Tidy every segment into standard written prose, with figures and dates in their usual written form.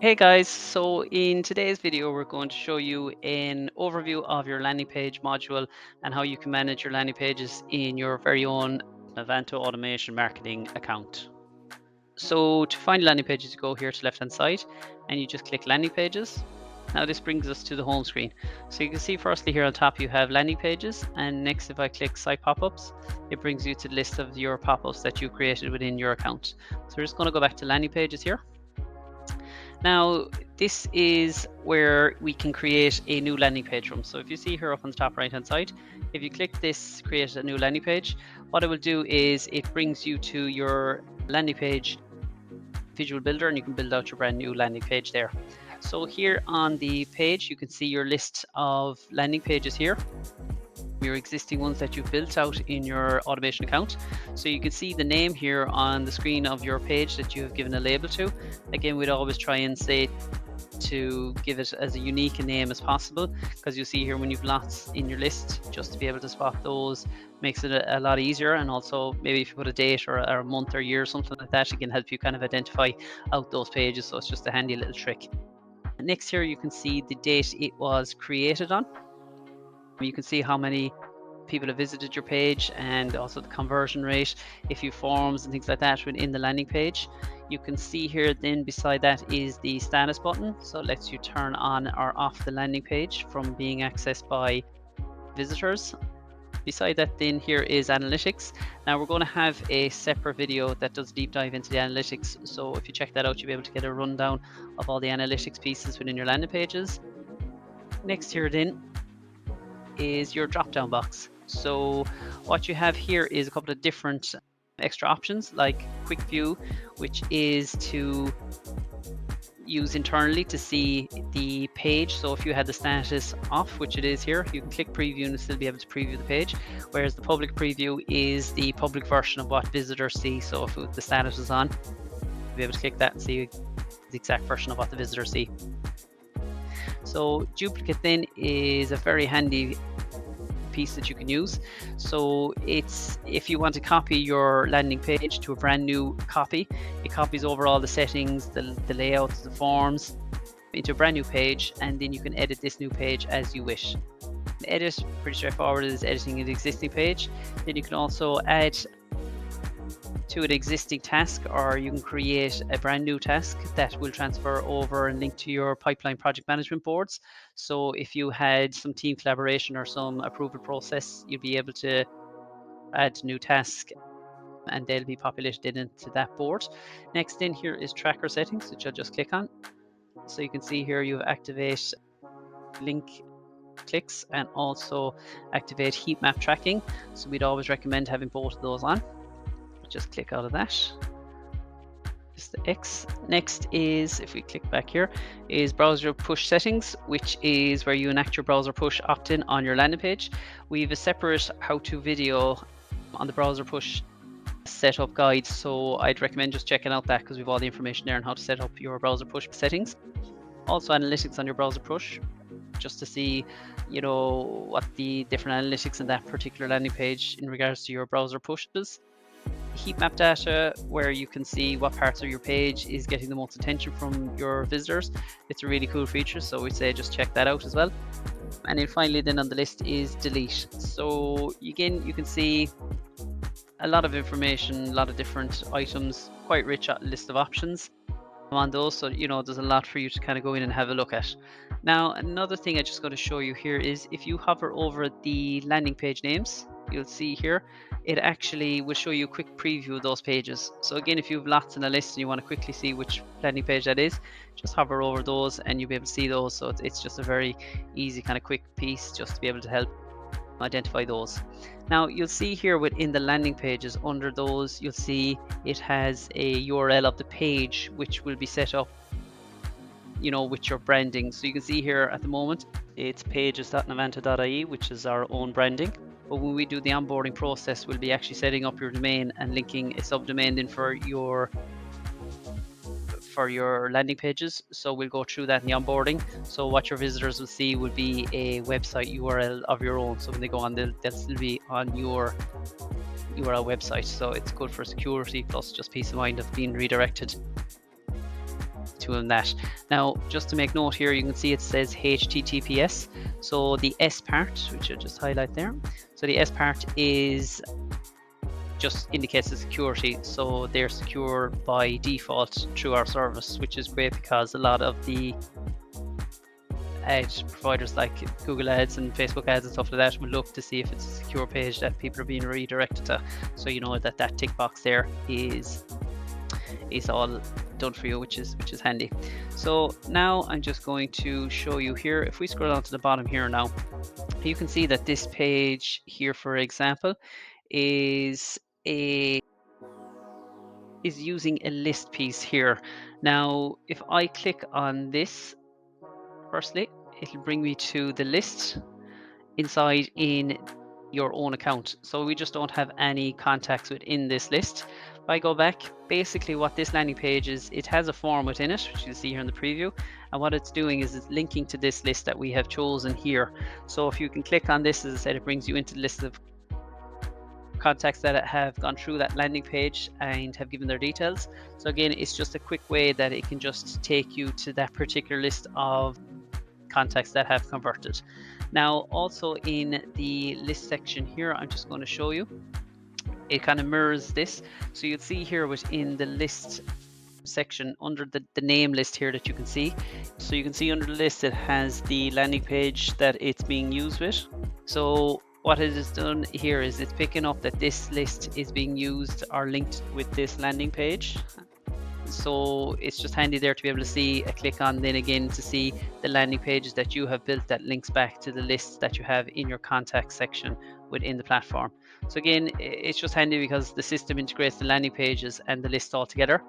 Hey guys, so in today's video we're going to show you an overview of your landing page module and how you can manage your landing pages in your very own Nevanto automation marketing account. So to find landing pages, you go here to left hand side and you just click landing pages. Now this brings us to the home screen. So you can see firstly here on top you have landing pages, and next if I click site pop-ups, it brings you to the list of your pop-ups that you created within your account. So we're just going to go back to landing pages here. Now, this is where we can create a new landing page from. So if you see here up on the top right hand side, if you click this create a new landing page, what it will do is it brings you to your landing page visual builder, and you can build out your brand new landing page there. So here on the page, you can see your list of landing pages here, your existing ones that you've built out in your automation account. So you can see the name here on the screen of your page that you have given a label to. Again, we'd always try and say to give it as a unique a name as possible, because you see here when you've lots in your list, just to be able to spot those makes it a lot easier. And also maybe if you put a date or a month or year or something like that, it can help you kind of identify out those pages. So it's just a handy little trick. Next here you can see the date it was created on. You can see how many people have visited your page and also the conversion rate, if you forms and things like that within the landing page. You can see here then beside that is the status button, so it lets you turn on or off the landing page from being accessed by visitors. Beside that then here is analytics. Now we're going to have a separate video that does deep dive into the analytics, so if you check that out you'll be able to get a rundown of all the analytics pieces within your landing pages. Next here then is your drop down box. So what you have here is a couple of different extra options, like quick view, which is to use internally to see the page. So if you had the status off, which it is here, you can click preview and still be able to preview the page, whereas the public preview is the public version of what visitors see. So if the status is on, you'll be able to click that and see the exact version of what the visitors see. So duplicate then is a very handy piece that you can use. So it's if you want to copy your landing page to a brand new copy, it copies over all the settings, the layouts, the forms into a brand new page, and then you can edit this new page as you wish. The edit, pretty straightforward, is editing an existing page. Then you can also add to an existing task, or you can create a brand new task that will transfer over and link to your pipeline project management boards. So if you had some team collaboration or some approval process, you'll be able to add new task and they'll be populated into that board. Next in here is tracker settings, which I'll just click on. So you can see here you activate link clicks and also activate heat map tracking. So we'd always recommend having both of those on. Just click out of that. Just the X. Next is, if we click back here, is browser push settings, which is where you enact your browser push opt-in on your landing page. We have a separate how-to video on the browser push setup guide, so I'd recommend just checking out that, because we've all the information there on how to set up your browser push settings. Also analytics on your browser push, just to see what the different analytics in that particular landing page in regards to your browser pushes. Heat map data, where you can see what parts of your page is getting the most attention from your visitors. It's a really cool feature, so we'd say just check that out as well. And then finally then on the list is delete. So again, you can see a lot of information, a lot of different items, quite rich list of options on those, so there's a lot for you to kind of go in and have a look at. Now another thing I just got to show you here is if you hover over the landing page names, you'll see here it actually will show you a quick preview of those pages. So again, if you have lots in a list and you want to quickly see which landing page that is, just hover over those and you'll be able to see those. So it's just a very easy kind of quick piece just to be able to help identify those. Now you'll see here within the landing pages, under those you'll see it has a URL of the page which will be set up with your branding. So you can see here at the moment it's pages.nevanto.ie, which is our own branding. But when we do the onboarding process, we'll be actually setting up your domain and linking a subdomain in for your landing pages. So we'll go through that in the onboarding. So what your visitors will see will be a website URL of your own. So when they go on, they'll still be on your URL website. So it's good for security, plus just peace of mind of being redirected to on that. Now, just to make note here, you can see it says HTTPS. So the S part, which I'll just highlight there. So the S part is just indicates the security, so they're secure by default through our service, which is great because a lot of the ad providers like Google Ads and Facebook Ads and stuff like that will look to see if it's a secure page that people are being redirected to. So you know that that tick box there is all done for you, which is handy. So now I'm just going to show you here. If we scroll down to the bottom here now, you can see that this page here, for example, is using a list piece here. Now, if I click on this, firstly, it'll bring me to the list inside in your own account. So we just don't have any contacts within this list. If I go back, basically what this landing page is, it has a form within it, which you'll see here in the preview. And what it's doing is it's linking to this list that we have chosen here. So if you can click on this, as I said, it brings you into the list of contacts that have gone through that landing page and have given their details. So again, it's just a quick way that it can just take you to that particular list of contacts that have converted. Now, also in the list section here, I'm just going to show you, it kind of mirrors this. So you'll see here within the list section under the name list here that you can see. So you can see under the list it has the landing page that it's being used with. So what it has done here is it's picking up that this list is being used or linked with this landing page. So it's just handy there to be able to see a click on then again to see the landing pages that you have built that links back to the lists that you have in your contact section within the platform. So again, it's just handy because the system integrates the landing pages and the lists all together.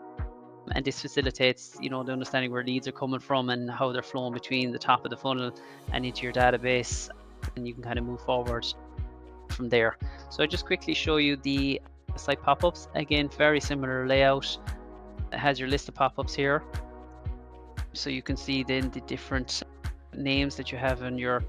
And this facilitates, you know, the understanding where leads are coming from and how they're flowing between the top of the funnel and into your database, and you can kind of move forward from there. So I just quickly show you the site pop-ups. Again, very similar layout. It has your list of pop-ups here, so you can see then the different names that you have in your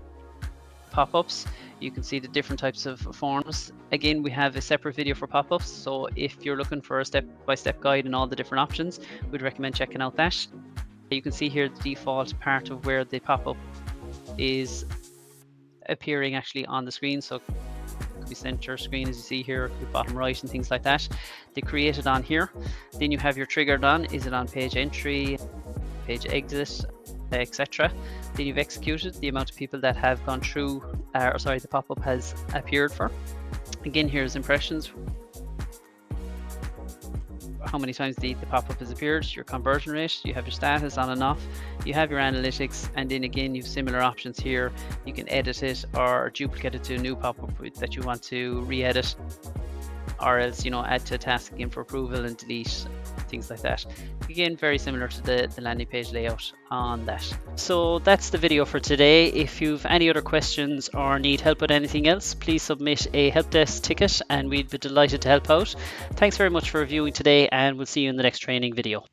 pop-ups. You can see the different types of forms. Again, we have a separate video for pop-ups, so if you're looking for a step-by-step guide and all the different options, we'd recommend checking out that. You can see here the default part of where the pop-up is appearing actually on the screen. So be center screen, as you see here, the bottom right and things like that. They create it on here. Then you have your triggered on, is it on page entry, page exit, etc. Then you've executed the amount of people that have gone through, the pop-up has appeared for. Again, here's impressions, how many times the pop-up has appeared, your conversion rate, you have your status on and off, you have your analytics, and then again you've similar options here. You can edit it or duplicate it to a new pop-up that you want to re-edit, or else, you know, add to a task again for approval and delete, things like that. Again, very similar to the landing page layout on that. So that's the video for today. If you've any other questions or need help with anything else, please submit a help desk ticket and we'd be delighted to help out. Thanks very much for viewing today, and we'll see you in the next training video.